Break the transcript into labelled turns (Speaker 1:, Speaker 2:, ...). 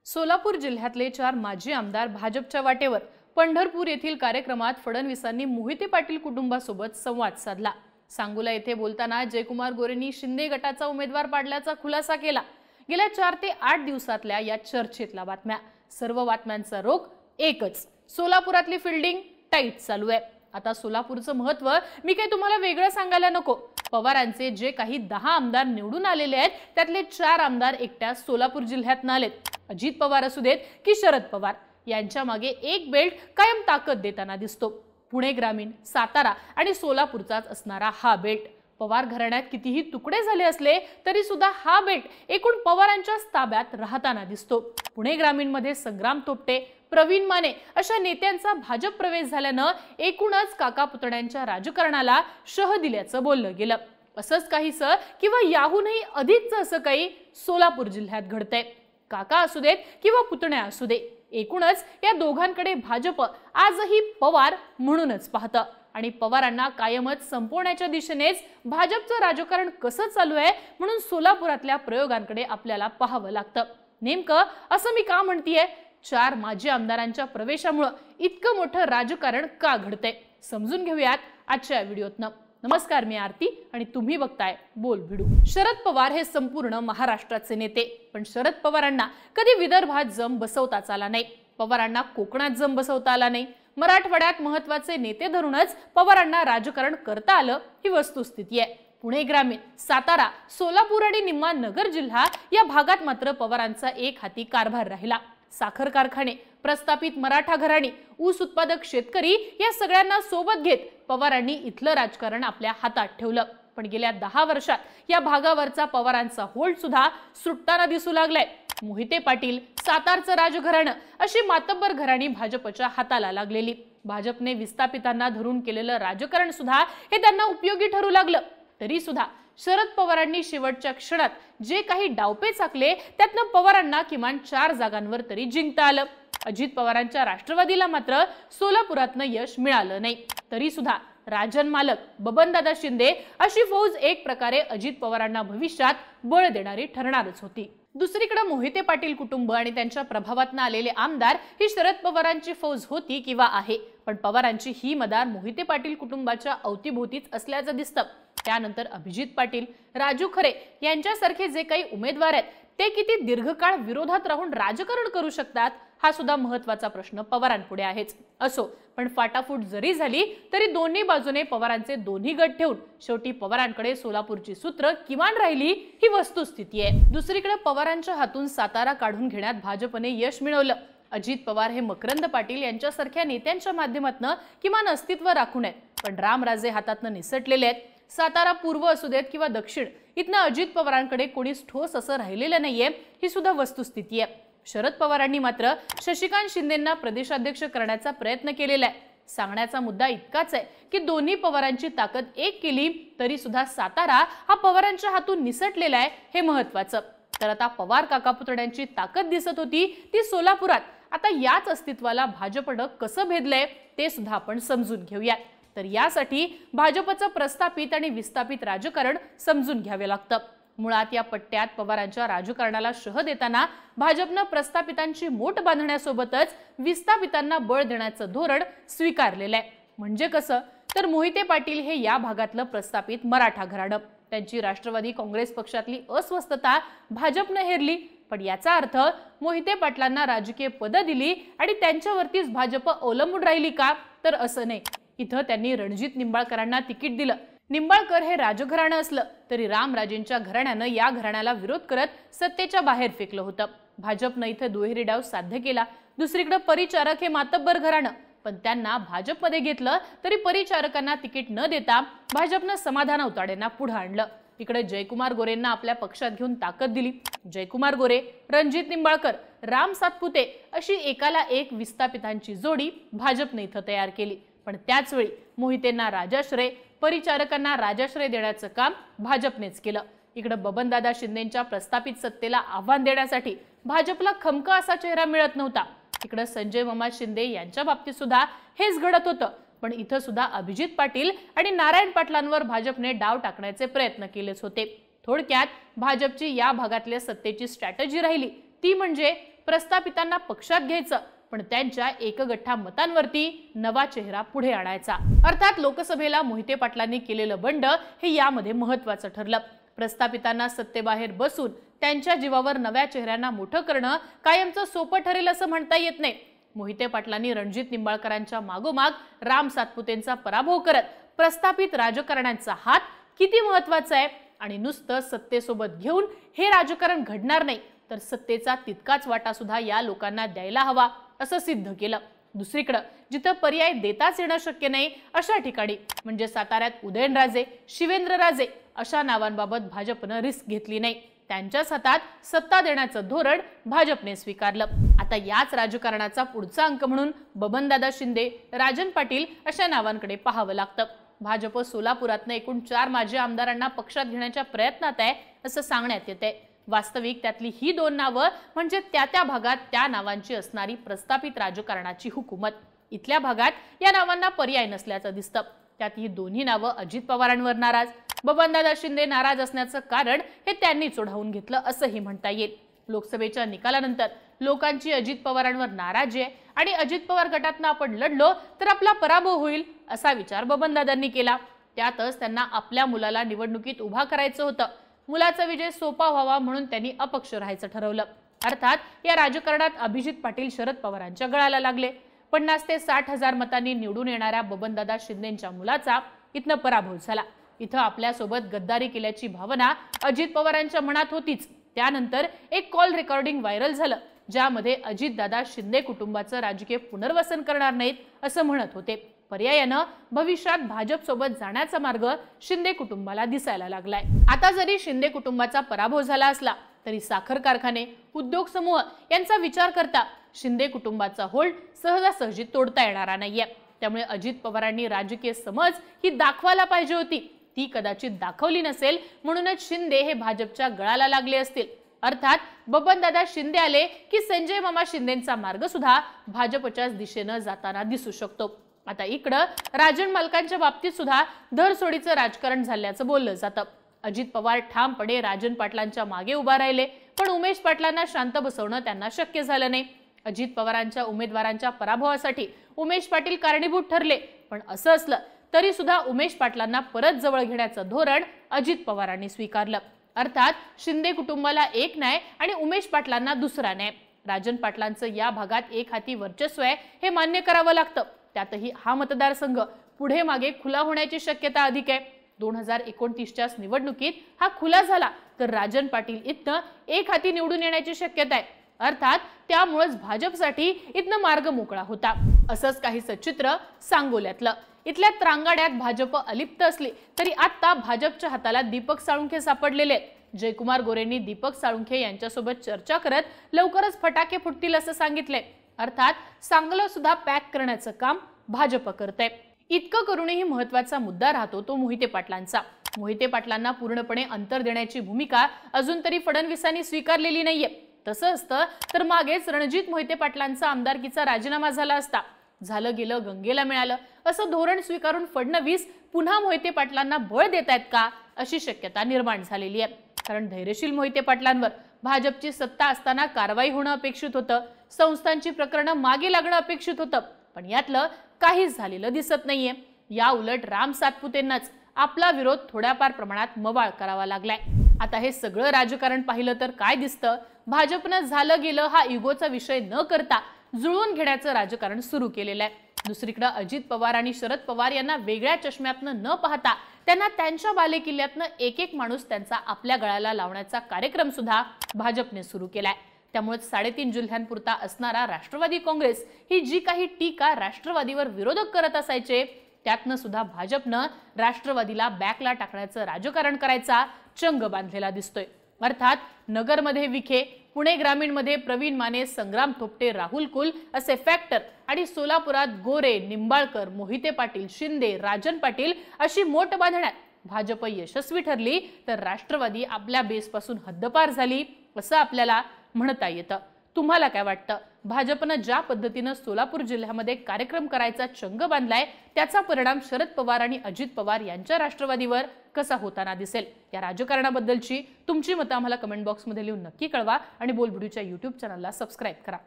Speaker 1: सोलापूर जिल्ह्यातले 4 माजी आमदार भाजपच्या वाटेवर पंढरपूर येथील कार्यक्रमात फडणवीसांनी मोहिते पाटील कुटुंबासोबत संवाद साधला। सांगोला येथे बोलताना जयकुमार गोरेंनी शिंदे गटाचा उमेदवार पाडल्याचा खुलासा केला। गेल्या 4 ते 8 दिवसातल्या या चर्चेतल्या बातम्या, सर्व बातम्यांचा रोख एकच, सोलापुरातली फिल्डिंग टाईट चालू आहे। आता सोलापूरचं महत्त्व मी काही तुम्हाला वेगळं सांगायला नको। पवारांचे जे काही 10 आमदार निवडून आलेले आहेत त्यातले 4 आमदार एकट्या सोलापूर जिल्ह्यात आलेत। अजित पवार असू देत की शरद पवार, यांच्या मागे एक बेल्ट कायम ताकद देताना दिसतो। पुणे ग्रामीण, सातारा आणि सोलापूरचाच असणारा हा बेल्ट पवार घराण्यात कितीही तुकडे झाले असले तरी सुद्धा हा बेल्ट एकूण पवारांच्या ताब्यात राहताना दिसतो। पुणे ग्रामीण मध्ये संग्राम तोपटे, प्रवीण माने अशा नेत्यांचा भाजप प्रवेश झाल्यानं एकूणच काका पुतण्यांच्या राजकारणाला शह दिल्याचं बोललं गेलं। असंच काहीसं किंवा याहूनही अधिकचं असं काही सोलापूर जिल्ह्यात घडतंय। काका असू देत किंवा पुतण्या असू दे, एकूणच या दोघांकडे भाजप आजही पवार म्हणूनच पाहतं आणि पवारांना कायमच संपवण्याच्या दिशेनेच भाजपचं राजकारण कसं चालू आहे म्हणून सोलापुरातल्या प्रयोगांकडे आपल्याला पाहावं लागतं। नेमकं असं मी का म्हणतीये? 4 माजी आमदारांच्या प्रवेशामुळे इतकं मोठं राजकारण का घडतंय समजून घेऊयात आजच्या व्हिडिओतनं। नमस्कार, मी आरती आणि तुम्ही बघताय बोल भिडू। शरद पवार हे संपूर्ण महाराष्ट्राचे नेते, पण शरद पवारांना कधी विदर्भात जम बसवताच आला नाही। पवारांना कोकणात जम बसवता आला नाही। मराठवाड्यात महत्त्वाचे नेते धरूनच पवारांना राजकारण करता आलं ही वस्तुस्थिती आहे। पुणे ग्रामीण, सातारा, सोलापूर आणि निम्मा नगर जिल्हा या भागात मात्र पवारांचा एक हाती कारभार राहिला। साखर कारखाने, प्रस्थापित मराठा घराणी, ऊस उत्पादक शेतकरी या सगळ्यांना सोबत घेत पवारांनी इथलं राजकारण आपल्या हातात ठेवलं। पण गेल्या 10 वर्षात या भागावरचा पवारांचा होल्ड सुद्धा सुटताना दिसू लागलाय। मोहिते पाटील, सातारचं राजघराणं अशी मातब्बर घराणी भाजपच्या हाताला लागलेली। भाजपने विस्थापितांना धरून केलेलं राजकारण सुद्धा हे त्यांना उपयोगी ठरू लागलं। तरी सुद्धा शरद पवारांनी शेवटच्या क्षणात जे काही डावपेच आखले त्यातनं पवारांना किमान 4 जागांवर तरी जिंकता आलं। अजित पवारांच्या राष्ट्रवादीला मात्र सोलापुरातनं यश मिळालं नाही। तरी सुद्धा राजन मालक, बबनदादा शिंदे अशी फौज एक प्रकारे अजित पवारांना भविष्यात बळ देणारी ठरणारच होती। दुसरीकडे मोहिते पाटील कुटुंब आणि त्यांच्या प्रभावातनं आलेले आमदार ही शरद पवारांची फौज होती किंवा आहे, पण पवारांची ही मदार मोहिते पाटील कुटुंबाच्या अवतीभोवतीच असल्याचं दिसतं। त्यानंतर अभिजित पाटील, राजू खरे यांच्यासारखे जे काही उमेदवार आहेत ते किती दीर्घकाळ विरोधात राहून राजकारण करू शकतात हा सुद्धा महत्त्वाचा प्रश्न पवारांपुढे आहेच। असो, पण फाटाफूट जरी झाली तरी दोन्ही बाजूने पवारांचे दोन्ही गट ठेवून शेवटी पवारांकडे सोलापूरची सूत्र किमान राहिली ही वस्तुस्थिती आहे। दुसरीकडे पवारांच्या हातून सातारा काढून घेण्यात भाजपने यश मिळवलं। अजित पवार हे मकरंद पाटील यांच्यासारख्या नेत्यांच्या माध्यमातून किमान अस्तित्व राखून आहेत, पण रामराजे हातातनं निसटलेले आहेत। सातारा पूर्व असू देत किंवा दक्षिण, इथनं अजित पवारांकडे कोणीच ठोस असं राहिलेलं नाहीये ही सुद्धा वस्तुस्थिती आहे। शरद पवारांनी मात्र शशिकांत शिंदेंना प्रदेशाध्यक्ष करण्याचा प्रयत्न केलेला आहे। सांगण्याचा मुद्दा इतकाच आहे की दोन्ही पवारांची ताकद एक केली तरी सुद्धा सातारा हा पवारांच्या हातून निसटलेला आहे हे महत्त्वाचं। तर आता पवार काका पुतण्यांची ताकद दिसत होती ती सोलापुरात, आता याच अस्तित्वाला भाजपनं कसं भेदलंय ते सुद्धा आपण समजून घेऊया। तर यासाठी भाजपचं प्रस्थापित आणि विस्थापित राजकारण समजून घ्यावे लागतं। मुळात या पट्ट्यात पवारांच्या राजकारणाला शह देताना भाजपनं प्रस्थापितांची मोठ बांधण्यासोबतच विस्थापितांना बळ देण्याचं धोरण स्वीकारलेलं आहे। म्हणजे कसं तर मोहिते पाटील हे या भागातलं प्रस्थापित मराठा घराणं, त्यांची राष्ट्रवादी काँग्रेस पक्षातली अस्वस्थता भाजपनं हेरली, पण याचा अर्थ मोहिते पाटलांना राजकीय पद दिली आणि त्यांच्यावरतीच भाजप अवलंबून राहिली का? तर असं नाही। इथं त्यांनी रणजित निंबाळकरांना तिकीट दिलं। निंबाळकर हे राजघराणं असलं तरी रामराजेंच्या घराण्यानं या घराण्याला विरोध करत सत्तेच्या बाहेर फेकलं होतं। भाजपनं इथं दुहेरी डाव साध्य केला। दुसरीकडे परिचारक हे मातब्बर घराणं, पण त्यांना भाजपमध्ये घेतलं तरी परिचारकांना तिकीट न देता भाजपनं समाधान अवताडेंना पुढे आणलं। इकडे जयकुमार गोरेंना आपल्या पक्षात घेऊन ताकद दिली। जयकुमार गोरे, रणजित निंबाळकर, राम सातपुते अशी एकाला एक विस्थापितांची जोडी भाजपने इथं तयार केली, पण त्याच वेळी मोहितेंना राजाश्रय, परिचारकांना राजाश्रय देण्याचं काम भाजपनेच केलं। इकडे बबनदादा शिंदेंच्या प्रस्थापित सत्तेला आव्हान देण्यासाठी भाजपला खमका असा चेहरा मिळत नव्हता। इकडे संजय मामा शिंदे यांच्या बाबतीत सुद्धा हेच घडत होतं, पण इथं सुद्धा अभिजित पाटील आणि नारायण पाटलांवर भाजपने डाव टाकण्याचे प्रयत्न केलेच होते। थोडक्यात भाजपची या भागातल्या सत्तेची स्ट्रॅटेजी राहिली ती म्हणजे प्रस्थापितांना पक्षात घ्यायचं, पण त्यांच्या एकगठ्ठा मतांवरती नवा चेहरा पुढे आणायचा। अर्थात लोकसभेला मोहिते पाटलांनी केलेलं बंड हे यामध्ये महत्त्वाचं ठरलं। प्रस्थापितांना सत्तेबाहेर बसून त्यांच्या जीवावर नव्या चेहऱ्यांना मोठं करणं कायमचं सोपं ठरेल असं म्हणता येत नाही। मोहिते पाटलांनी रणजित निंबाळकरांच्या मागोमाग राम सातपुतेंचा पराभव करत प्रस्थापित राजकारण्यांचा हात किती महत्त्वाचा आहे आणि नुसतं सत्तेसोबत घेऊन हे राजकारण घडणार नाही, तर सत्तेचा तितकाच वाटा सुद्धा या लोकांना द्यायला हवा असं सिद्ध केलं। दुसरीकडे जिथं पर्याय देताच येणं शक्य नाही अशा ठिकाणी म्हणजे साताऱ्यात उदयनराजे, शिवेंद्रराजे अशा नावांबाबत भाजपनं रिस्क घेतली नाही। त्यांच्याच हातात सत्ता देण्याचं धोरण भाजपने स्वीकारलं। आता याच राजकारणाचा पुढचा अंक म्हणून बबनदादा शिंदे, राजन पाटील अशा नावांकडे पाहावं लागतं। भाजप सोलापुरातनं एकूण 4 माजी आमदारांना पक्षात घेण्याच्या प्रयत्नात आहे असं सांगण्यात येते। वास्तविक त्यातली ही 2 नावं म्हणजे त्या भागात त्या नावांची असणारी प्रस्थापित राजकारणाची हुकूमत। इथल्या भागात या नावांना पर्याय नसल्याचं दिसतं। त्यात ही दोन्ही नावं अजित पवारांवर नाराज, बबनदादा शिंदे नाराज असण्याचं कारण हे त्यांनी चोढावून घेतलं असंही म्हणता येईल। लोकसभेच्या निकालानंतर लोकांची अजित पवारांवर नाराजी आहे आणि अजित पवार गटातनं आपण लढलो तर आपला पराभव होईल असा विचार बबनदादांनी केला। त्यातच त्यांना आपल्या मुलाला निवडणुकीत उभा करायचं होतं। मुलाचा विजय सोपा व्हावा म्हणून त्यांनी अपक्ष राहायचं ठरवलं। अर्थात या राजकारणात अभिजित पाटील शरद पवारांच्या गळाला लागले। 50 ते 60 हजार मतांनी निवडून येणाऱ्या बबनदादा शिंदेंच्या मुलाचा इथनं पराभव झाला। इथं आपल्यासोबत गद्दारी केल्याची भावना अजित पवारांच्या मनात होतीच। त्यानंतर एक कॉल रेकॉर्डिंग व्हायरल झालं ज्यामध्ये अजितदादा शिंदे कुटुंबाचं राजकीय पुनर्वसन करणार नाहीत असं म्हणत होते। पर्यायानं भविष्यात भाजप सोबत जाण्याचा मार्ग शिंदे कुटुंबाला दिसायला लागलाय। आता जरी शिंदे कुटुंबाचा पराभव झाला असला तरी साखर कारखाने, उद्योग समूह यांचा विचार करता शिंदे कुटुंबाचा होल्ड सहजासहजी तोडता येणारा नाहीये। त्यामुळे अजित पवारांनी राजकीय समज ही दाखवायला पाहिजे होती, ती कदाचित दाखवली नसेल म्हणूनच शिंदे हे भाजपच्या गळाला लागले असतील। अर्थात बबनदादा शिंदे आले की संजय मामा शिंदेंचा मार्ग सुद्धा भाजपच्याच दिशेनं जाताना दिसू शकतो। आता इकडं राजन मालकांच्या बाबतीत सुद्धा धरसोडीचं राजकारण झाल्याचं बोललं जातं। अजित पवार ठामपणे राजन पाटलांच्या मागे उभा राहिले, पण उमेश पाटलांना शांत बसवणं त्यांना शक्य झालं नाही। अजित पवारांच्या उमेदवारांच्या पराभवासाठी उमेश पाटील कारणीभूत ठरले, पण असं असलं तरी सुद्धा उमेश पाटलांना परत जवळ घेण्याचं धोरण अजित पवारांनी स्वीकारलं। अर्थात शिंदे कुटुंबाला एक न्याय आणि उमेश पाटलांना दुसरा न्याय। राजन पाटलांचं या भागात एक हाती वर्चस्व आहे हे मान्य करावं लागतं। त्यातही हा मतदारसंघ पुढे मागे खुला होण्याची शक्यता अधिक आहे। 2029च्या निवडणुकीत हा खुला झाला तर राजन पाटील इथनं एक हाती निवडून येण्याची शक्यता आहे। अर्थात त्यामुळेच भाजपसाठी इथनं मार्ग मोकळा होता। असंच काहीसं चित्र सांगोल्यातलं। इथल्या त्रांगाड्यात भाजप अलिप्त असली तरी आता भाजपच्या हाताला दीपक साळुंखे सापडलेले आहेत। जयकुमार गोरेंनी दीपक साळुंखे यांच्यासोबत चर्चा करत लवकरच फटाके फुटतील असं सांगितलंय। अर्थात सांगलं सुद्धा पॅक करण्याचं काम भाजप करतंय। इतकं करूनही महत्त्वाचा मुद्दा राहतो तो मोहिते पाटलांचा। मोहिते पाटलांना पूर्णपणे अंतर देण्याची भूमिका अजून तरी फडणवीसांनी स्वीकारलेली नाहीये। तसं असतं तर मागेच रणजित मोहिते पाटलांचा आमदारकीचा राजीनामा झाला असता। झालं गेलं गंगेला मिळालं असं धोरण स्वीकारून फडणवीस पुन्हा मोहिते पाटलांना बळ देतायत का अशी शक्यता निर्माण झालेली आहे। कारण धैर्यशील मोहिते पाटलांवर भाजपची सत्ता असताना कारवाई होणं अपेक्षित होतं, संस्थांची प्रकरणं मागे लागणं अपेक्षित होतं, पण यातलं काहीच झालेलं दिसत नाहीये। या उलट राम सातपुतेंनाच आपला विरोध थोड्याफार प्रमाणात मवाळ करावा लागलाय। आता हे सगळं राजकारण पाहिलं तर काय दिसतं, भाजपनं झालं गेलं हा इगोचा विषय न करता जुळवून घेण्याचं राजकारण सुरू केलेलं आहे। दुसरीकडे अजित पवार आणि शरद पवार यांना वेगळ्या चष्म्यातनं न पाहता त्यांना त्यांच्या बालेकिल्ल्यातनं एक एक माणूस त्यांचा आपल्या गळाला लावण्याचा कार्यक्रम सुद्धा भाजपने सुरू केलाय। त्यामुळे 3.5 जिल्ह्यांपुरता असणारा राष्ट्रवादी काँग्रेस ही जी काही टीका राष्ट्रवादीवर विरोधक करत असायचे त्यातनं सुद्धा भाजपनं राष्ट्रवादीला बॅकला टाकण्याचं राजकारण करायचा चंग बांधलेला दिसतोय। अर्थात नगरमध्ये विखे, पुणे ग्रामीणमध्ये प्रवीण माने, संग्राम थोपटे, राहुल कुल असे फॅक्टर आणि सोलापुरात गोरे, निंबाळकर, मोहिते पाटील, शिंदे, राजन पाटील अशी मोठ बांधण्यात भाजप यशस्वी ठरली तर राष्ट्रवादी आपल्या बेसपासून हद्दपार झाली असं आपल्याला म्हणता येतं। तुम्हाला काय वाटतं? भाजपनं ज्या पद्धतीनं सोलापूर जिल्ह्यामध्ये कार्यक्रम करायचा चंग बांधलाय त्याचा परिणाम शरद पवार आणि अजित पवार यांच्या राष्ट्रवादीवर कसा होताना दिसेल? या राजकारणाबद्दलची तुमची मतं आम्हाला कमेंट बॉक्समध्ये लिहून नक्की कळवा आणि बोलबिडूच्या YouTube चॅनलला सबस्क्राईब करा.